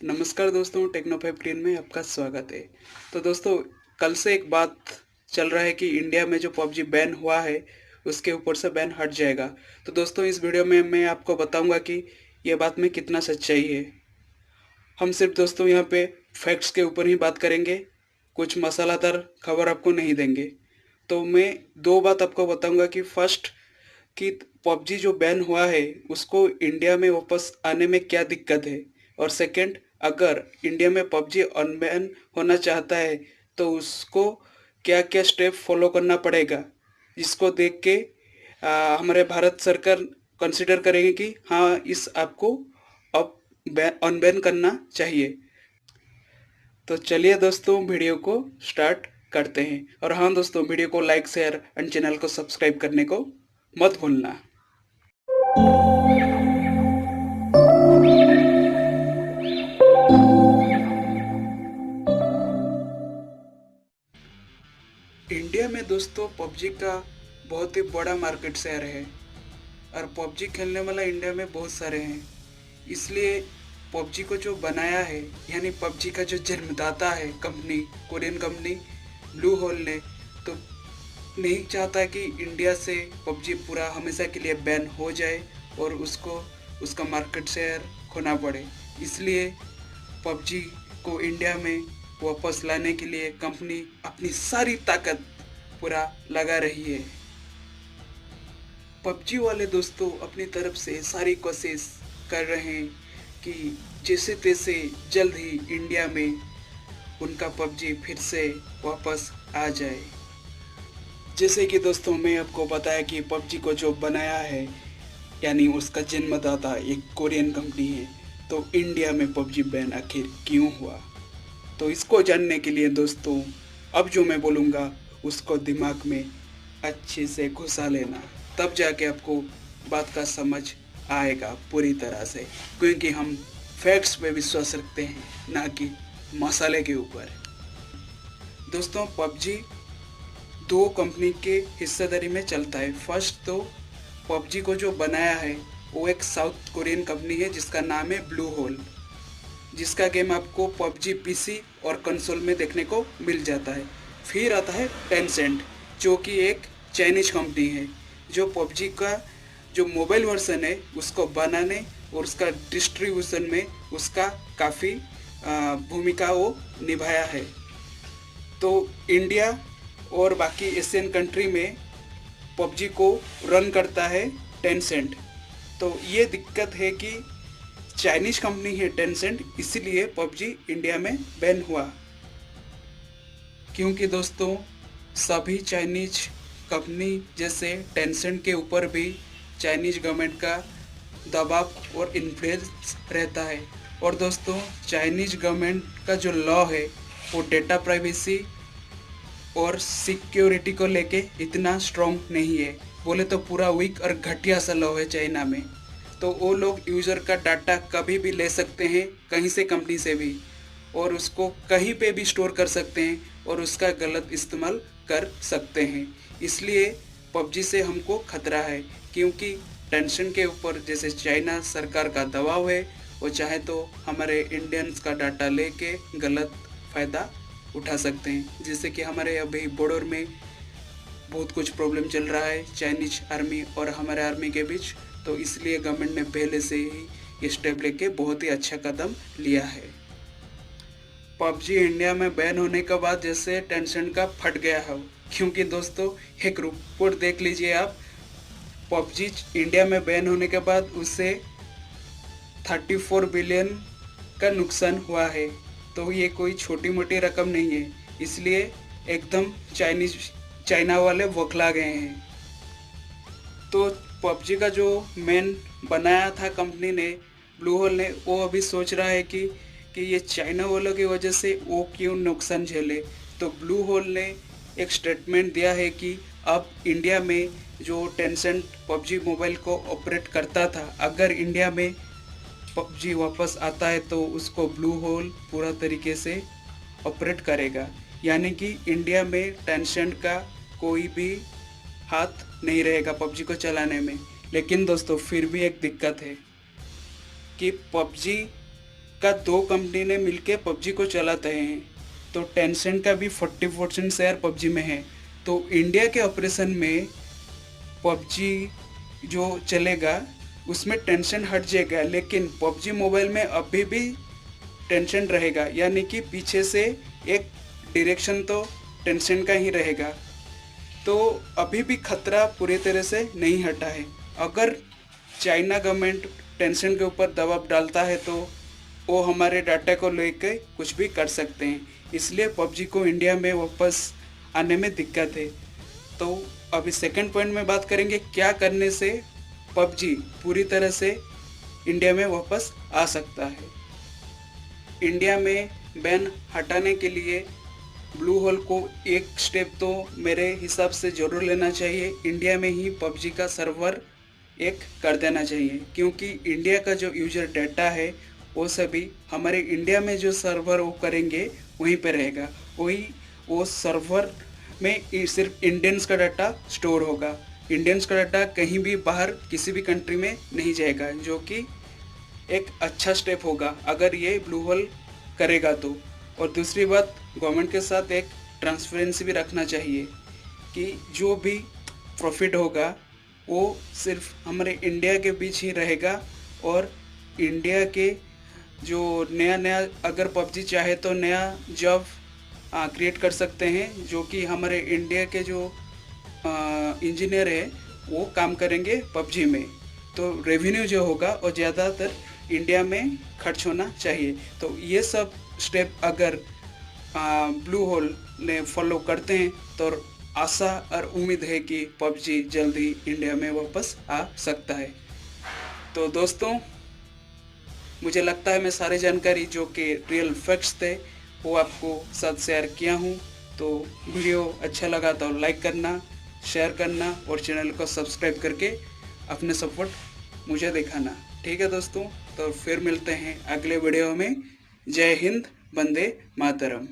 नमस्कार दोस्तों, टेक्नो 15 में आपका स्वागत है। तो दोस्तों, कल से एक बात चल रहा है कि इंडिया में जो पबजी बैन हुआ है उसके ऊपर से बैन हट जाएगा। तो दोस्तों, इस वीडियो में मैं आपको बताऊंगा कि ये बात में कितना सच्चाई है। हम सिर्फ दोस्तों यहाँ पे फैक्ट्स के ऊपर ही बात करेंगे, कुछ मसालादार खबर आपको नहीं देंगे। तो मैं दो बात आपको बताऊंगा कि फर्स्ट, कि पबजी जो बैन हुआ है उसको इंडिया में वापस आने में क्या दिक्कत है, और सेकंड, अगर इंडिया में पबजी अनबैन होना चाहता है तो उसको क्या क्या स्टेप फॉलो करना पड़ेगा, जिसको देख के हमारे भारत सरकार कंसिडर करेगी कि हाँ, इस ऐप को अब अनबैन करना चाहिए। तो चलिए दोस्तों, वीडियो को स्टार्ट करते हैं। और हाँ दोस्तों, वीडियो को लाइक शेयर एंड चैनल को सब्सक्राइब करने को मत भूलना। इंडिया में दोस्तों पबजी का बहुत ही बड़ा मार्केट शेयर है, और पबजी खेलने वाला इंडिया में बहुत सारे हैं। इसलिए पबजी को जो बनाया है, यानी पबजी का जो जन्मदाता है company, Korean company Bluehole ने, तो नहीं चाहता कि इंडिया से पबजी पूरा हमेशा के लिए बैन हो जाए और उसको उसका मार्केट शेयर खोना पड़े। इसलिए पबजी को इंडिया में वापस लाने के लिए कंपनी अपनी सारी ताकत पूरा लगा रही है। पबजी वाले दोस्तों अपनी तरफ से सारी कोशिश कर रहे हैं कि जैसे तैसे जल्द ही इंडिया में उनका पबजी फिर से वापस आ जाए। जैसे कि दोस्तों मैं आपको बताया कि पबजी को जो बनाया है, यानी उसका जन्मदाता एक कोरियन कंपनी है, तो इंडिया में पबजी बैन आखिर क्यों हुआ। तो इसको जानने के लिए दोस्तों, अब जो मैं बोलूँगा उसको दिमाग में अच्छे से घुसा लेना, तब जाके आपको बात का समझ आएगा पूरी तरह से, क्योंकि हम फैक्ट्स पे विश्वास रखते हैं, ना कि मसाले के ऊपर। दोस्तों, पबजी दो कंपनी के हिस्सेदारी में चलता है। फर्स्ट तो पबजी को जो बनाया है वो एक साउथ कोरियन कंपनी है जिसका नाम है ब्लू होल, जिसका गेम आपको पबजी पीसी और कंसोल में देखने को मिल जाता है। फिर आता है टेंसेंट, जो कि एक चाइनीज कंपनी है, जो पबजी का जो मोबाइल वर्जन है उसको बनाने और उसका डिस्ट्रीब्यूशन में उसका काफ़ी भूमिका वो निभाया है। तो इंडिया और बाकी एशियन कंट्री में पबजी को रन करता है टेंसेंट। तो ये दिक्कत है कि चाइनीज कंपनी है टेंसेंट, इसीलिए पबजी इंडिया में बैन हुआ। क्योंकि दोस्तों सभी चाइनीज कंपनी जैसे टेंसेंट के ऊपर भी चाइनीज गवर्नमेंट का दबाव और इन्फ्लुएंस रहता है। और दोस्तों चाइनीज गवर्नमेंट का जो लॉ है वो डेटा प्राइवेसी और सिक्योरिटी को लेके इतना स्ट्रॉन्ग नहीं है, बोले तो पूरा वीक और घटिया सा लॉ है चाइना में। तो वो लोग यूज़र का डाटा कभी भी ले सकते हैं, कहीं से कंपनी से भी, और उसको कहीं पे भी स्टोर कर सकते हैं और उसका गलत इस्तेमाल कर सकते हैं। इसलिए पबजी से हमको खतरा है, क्योंकि टेंशन के ऊपर जैसे चाइना सरकार का दबाव है, वो चाहे तो हमारे इंडियंस का डाटा लेके गलत फ़ायदा उठा सकते हैं। जैसे कि हमारे अभी बॉर्डर में बहुत कुछ प्रॉब्लम चल रहा है चाइनीज आर्मी और हमारे आर्मी के बीच, तो इसलिए गवर्नमेंट ने पहले से ही ये स्टेप लेके बहुत ही अच्छा कदम लिया है। पबजी इंडिया में बैन होने के बाद जैसे टेंशन का फट गया है, क्योंकि दोस्तों एक रिपोर्ट देख लीजिए आप, पबजी इंडिया में बैन होने के बाद उससे 34 बिलियन का नुकसान हुआ है। तो ये कोई छोटी मोटी रकम नहीं है, इसलिए एकदम चाइना वाले बौखला गए हैं। तो पबजी का जो मेन बनाया था कंपनी ने, ब्लू होल ने, वो अभी सोच रहा है कि ये चाइना वालों की वजह से वो क्यों नुकसान झेले। तो ब्लू होल ने एक स्टेटमेंट दिया है कि अब इंडिया में जो टेंसेंट पबजी मोबाइल को ऑपरेट करता था, अगर इंडिया में पबजी वापस आता है तो उसको ब्लू होल पूरा तरीके से ऑपरेट करेगा, यानी कि इंडिया में टेंसेंट का कोई भी हाथ नहीं रहेगा पबजी को चलाने में। लेकिन दोस्तों फिर भी एक दिक्कत है कि पबजी का 2 कंपनी ने मिलके पबजी को चलाते हैं। तो टेंसेंट का भी 40% शेयर पबजी में है। तो इंडिया के ऑपरेशन में पबजी जो चलेगा उसमें टेंशन हट जाएगा, लेकिन पबजी मोबाइल में अभी भी टेंशन रहेगा, यानी कि पीछे से एक डायरेक्शन तो टेंशन का ही रहेगा। तो अभी भी खतरा पूरी तरह से नहीं हटा है। अगर चाइना गवर्नमेंट टेंशन के ऊपर दबाव डालता है तो वो हमारे डाटा को लेकर कुछ भी कर सकते हैं, इसलिए पबजी को इंडिया में वापस आने में दिक्कत है। तो अभी सेकंड पॉइंट में बात करेंगे क्या करने से पबजी पूरी तरह से इंडिया में वापस आ सकता है। इंडिया में बैन हटाने के लिए ब्लू होल को एक स्टेप तो मेरे हिसाब से ज़रूर लेना चाहिए। इंडिया में ही पबजी का सर्वर एक कर देना चाहिए, क्योंकि इंडिया का जो यूजर डाटा है वो सभी हमारे इंडिया में जो सर्वर वो करेंगे वहीं पे रहेगा। वो सर्वर में सिर्फ इंडियंस का डाटा स्टोर होगा। इंडियंस का डाटा कहीं भी बाहर किसी भी कंट्री में नहीं जाएगा, जो कि एक अच्छा स्टेप होगा अगर ये ब्लू होल करेगा तो। और दूसरी बात, गवर्नमेंट के साथ एक ट्रांसपेरेंसी भी रखना चाहिए कि जो भी प्रॉफिट होगा वो सिर्फ हमारे इंडिया के बीच ही रहेगा। और इंडिया के जो नया अगर पबजी चाहे तो नया जॉब क्रिएट कर सकते हैं, जो कि हमारे इंडिया के जो इंजीनियर है वो काम करेंगे पबजी में। तो रेवेन्यू जो होगा वो ज़्यादातर इंडिया में खर्च होना चाहिए। तो ये सब स्टेप अगर ब्लू होल ने फॉलो करते हैं तो आशा और उम्मीद है कि पबजी जल्दी इंडिया में वापस आ सकता है। तो दोस्तों, मुझे लगता है मैं सारी जानकारी जो कि रियल फैक्ट्स थे वो आपको साथ शेयर किया हूँ। तो वीडियो अच्छा लगा तो लाइक करना, शेयर करना और चैनल को सब्सक्राइब करके अपने सपोर्ट मुझे दिखाना। ठीक है दोस्तों, तो फिर मिलते हैं अगले वीडियो में। जय हिंद, वंदे मातरम।